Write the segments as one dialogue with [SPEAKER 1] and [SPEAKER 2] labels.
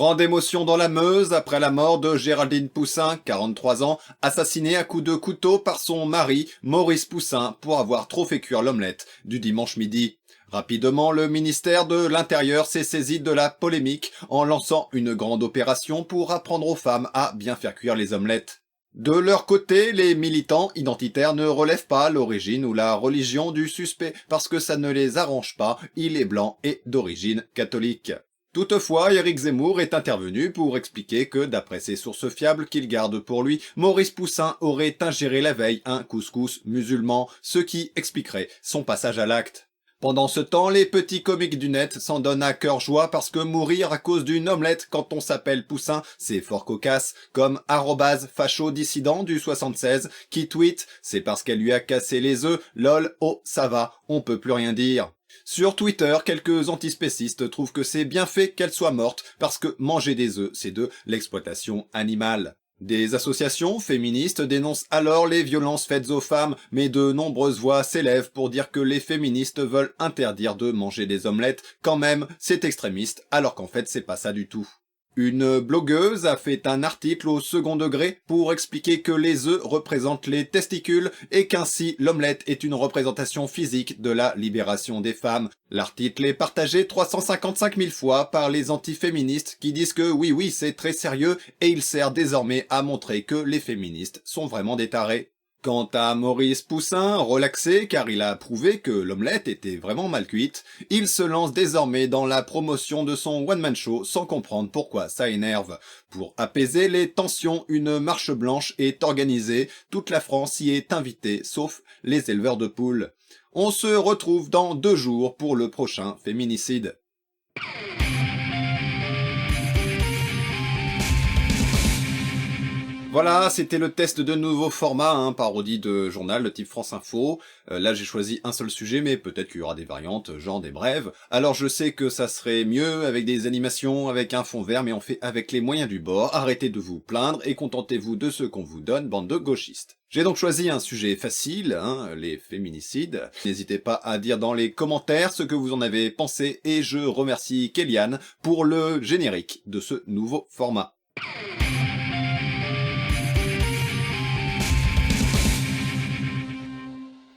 [SPEAKER 1] Grande émotion dans la Meuse après la mort de Géraldine Poussin, 43 ans, assassinée à coups de couteau par son mari, Maurice Poussin, pour avoir trop fait cuire l'omelette du dimanche midi. Rapidement, le ministère de l'Intérieur s'est saisi de la polémique en lançant une grande opération pour apprendre aux femmes à bien faire cuire les omelettes. De leur côté, les militants identitaires ne relèvent pas l'origine ou la religion du suspect parce que ça ne les arrange pas, il est blanc et d'origine catholique. Toutefois, Éric Zemmour est intervenu pour expliquer que, d'après ses sources fiables qu'il garde pour lui, Maurice Poussin aurait ingéré la veille un couscous musulman, ce qui expliquerait son passage à l'acte. Pendant ce temps, les petits comiques du net s'en donnent à cœur joie parce que mourir à cause d'une omelette quand on s'appelle Poussin, c'est fort cocasse, comme @facho dissident du 76 qui tweet « C'est parce qu'elle lui a cassé les œufs, lol, oh ça va, on peut plus rien dire ». Sur Twitter, quelques antispécistes trouvent que c'est bien fait qu'elle soit morte parce que manger des œufs, c'est de l'exploitation animale. Des associations féministes dénoncent alors les violences faites aux femmes, mais de nombreuses voix s'élèvent pour dire que les féministes veulent interdire de manger des omelettes. Quand même, c'est extrémiste, alors qu'en fait c'est pas ça du tout. Une blogueuse a fait un article au second degré pour expliquer que les œufs représentent les testicules et qu'ainsi l'omelette est une représentation physique de la libération des femmes. L'article est partagé 355 000 fois par les antiféministes qui disent que oui c'est très sérieux et il sert désormais à montrer que les féministes sont vraiment des tarés. Quant à Maurice Poussin, relaxé car il a prouvé que l'omelette était vraiment mal cuite, il se lance désormais dans la promotion de son one-man show sans comprendre pourquoi ça énerve. Pour apaiser les tensions, une marche blanche est organisée, toute la France y est invitée, sauf les éleveurs de poules. On se retrouve dans 2 jours pour le prochain féminicide. Voilà, c'était le test de nouveau format, parodie de journal de type France Info. Là, j'ai choisi un seul sujet, mais peut-être qu'il y aura des variantes, genre des brèves. Alors, je sais que ça serait mieux avec des animations, avec un fond vert, mais on fait avec les moyens du bord. Arrêtez de vous plaindre et contentez-vous de ce qu'on vous donne, bande de gauchistes. J'ai donc choisi un sujet facile, les féminicides. N'hésitez pas à dire dans les commentaires ce que vous en avez pensé, et je remercie Kéliane pour le générique de ce nouveau format.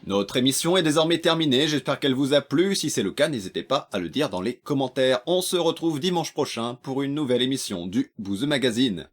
[SPEAKER 1] Notre émission est désormais terminée, j'espère qu'elle vous a plu. Si c'est le cas, n'hésitez pas à le dire dans les commentaires. On se retrouve dimanche prochain pour une nouvelle émission du Bouzeux Magazine.